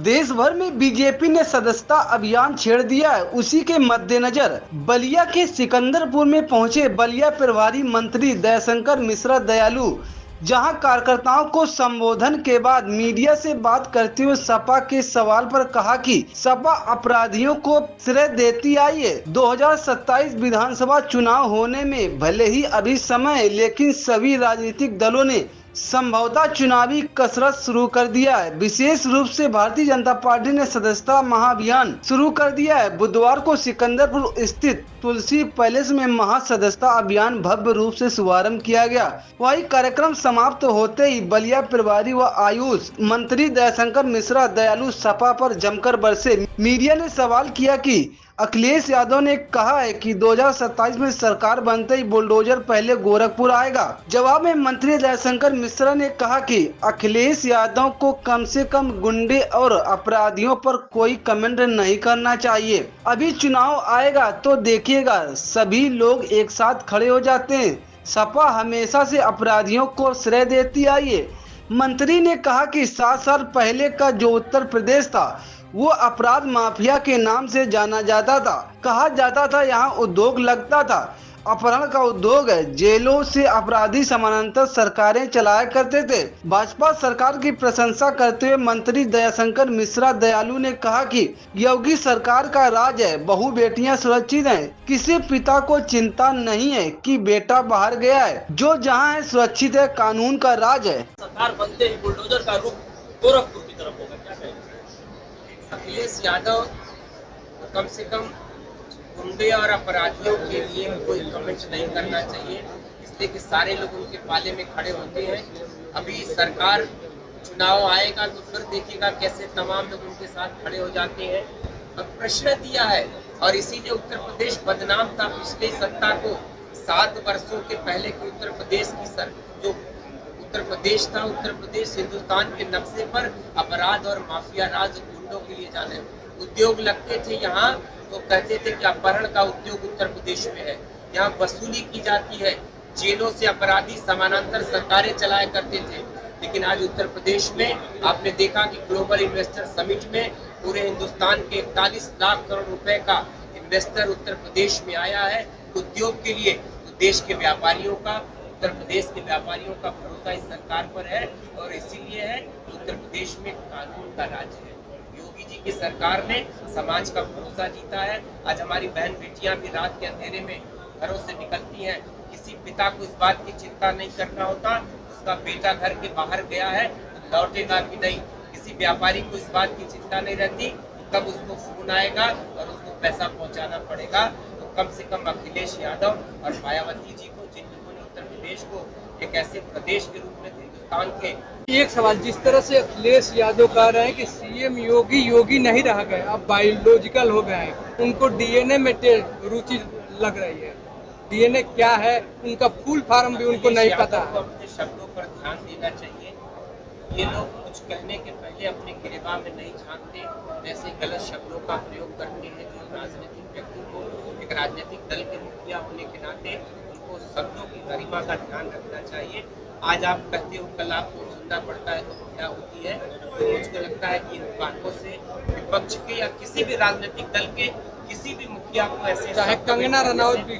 देश भर में बीजेपी ने सदस्यता अभियान छेड़ दिया है। उसी के मद्देनजर बलिया के सिकंदरपुर में पहुंचे बलिया प्रभारी मंत्री दयाशंकर मिश्रा दयालु, जहां कार्यकर्ताओं को संबोधन के बाद मीडिया से बात करते हुए सपा के सवाल पर कहा कि सपा अपराधियों को श्रेय देती आई है। 2027 विधानसभा चुनाव होने में भले ही अभी समय है, लेकिन सभी राजनीतिक दलों ने संभवतः चुनावी कसरत शुरू कर दिया है। विशेष रूप से भारतीय जनता पार्टी ने सदस्यता महाअभियान शुरू कर दिया है। बुधवार को सिकंदरपुर स्थित तुलसी पैलेस में महासदस्यता अभियान भव्य रूप से शुभारंभ किया गया। वही कार्यक्रम समाप्त होते ही बलिया प्रभारी व आयुष मंत्री दयाशंकर मिश्रा दयालु सपा पर जमकर बरसे। मीडिया ने सवाल किया कि अखिलेश यादव ने कहा है कि 2027 में सरकार बनते ही बुलडोजर पहले गोरखपुर आएगा। जवाब में मंत्री दयाशंकर मिश्रा ने कहा कि अखिलेश यादव को कम से कम गुंडे और अपराधियों पर कोई कमेंट नहीं करना चाहिए। अभी चुनाव आएगा तो देखिएगा, सभी लोग एक साथ खड़े हो जाते हैं। सपा हमेशा से अपराधियों को श्रेय देती आई है। मंत्री ने कहा कि 7 साल पहले का जो उत्तर प्रदेश था वो अपराध माफिया के नाम से जाना जाता था। कहा जाता था यहाँ उद्योग लगता था, अपहरण का उद्योग है। जेलों से अपराधी समानांतर सरकारें चलाया करते थे। भाजपा सरकार की प्रशंसा करते हुए मंत्री दयाशंकर मिश्रा दयालु ने कहा कि योगी सरकार का राज है, बहु बेटियां सुरक्षित हैं। किसी पिता को चिंता नहीं है कि बेटा बाहर गया है, जो जहां है सुरक्षित है, कानून का राज है। सरकार बनते ही बुलडोजर का रुख गोरखपुर की तरफ होगा। क्या कहेंगे? अखिलेश यादव तो कम से कम गुंडे और अपराधियों के लिए कोई कमेंट नहीं करना चाहिए, इसलिए कि सारे लोग उनके पाले में खड़े होते हैं। अभी सरकार चुनाव आएगा तो फिर देखिएगा कैसे तमाम लोग उनके साथ खड़े हो जाते हैं। अब प्रश्न दिया है और इसीलिए उत्तर प्रदेश बदनाम था पिछले सत्ता को। 7 वर्षों के पहले की उत्तर प्रदेश की जो उत्तर प्रदेश था, उत्तर प्रदेश हिंदुस्तान के नक्शे पर अपराध और माफिया राज गुंडों के लिए जाने उद्योग लगते थे। यहाँ तो कहते थे कि अपहरण का उद्योग उत्तर प्रदेश में है, यहाँ वसूली की जाती है, जेलों से अपराधी समानांतर सरकारें चलाया करते थे। लेकिन आज उत्तर प्रदेश में आपने देखा कि ग्लोबल इन्वेस्टर समिट में पूरे हिंदुस्तान के 41 लाख करोड़ रुपए का इन्वेस्टर उत्तर प्रदेश में आया है उद्योग के लिए। तो देश के व्यापारियों का, उत्तर प्रदेश के व्यापारियों का भरोसा इस सरकार पर है और इसीलिए है उत्तर प्रदेश में कानून का राज है। योगी जी की सरकार ने समाज का भरोसा जीता है। आज हमारी बहन बेटियां भी रात के अंधेरे में घरों से निकलती हैं। किसी पिता को इस बात की चिंता नहीं करना होता उसका बेटा घर के बाहर गया है तो लौटेगा भी नहीं। किसी व्यापारी को इस बात की चिंता नहीं रहती कब उसको फोन आएगा और उसको पैसा पहुंचाना पड़ेगा। तो कम से कम अखिलेश यादव और मायावती जी को, जिन लोगों ने उत्तर प्रदेश को एक ऐसे प्रदेश के रूप में हिंदुस्तान के। एक सवाल, जिस तरह से अखिलेश यादव कह रहे हैं कि सीएम योगी नहीं रह गए, अब बायोलॉजिकल हो गए हैं, उनको डीएनए में रुचि लग रही है। डीएनए क्या है उनका फुल फॉर्म भी उनको नहीं पता है। अपने शब्दों पर ध्यान देना चाहिए। ये लोग कुछ कहने के पहले अपने गिरेबान में नहीं झांकते, ऐसे गलत शब्दों का प्रयोग करते हैं जो राजनीतिक व्यक्ति को, एक राजनीतिक दल के मुखिया होने के नाते उनको शब्दों की गरिमा का ध्यान रखना चाहिए। आज आप कहते हो, कल आपको सुनना पड़ता है तो क्या होती है। तो मुझको लगता है कि इन बातों से विपक्ष के या किसी भी राजनीतिक दल के किसी भी मुखिया को ऐसे चाहे कंगना रनौत भी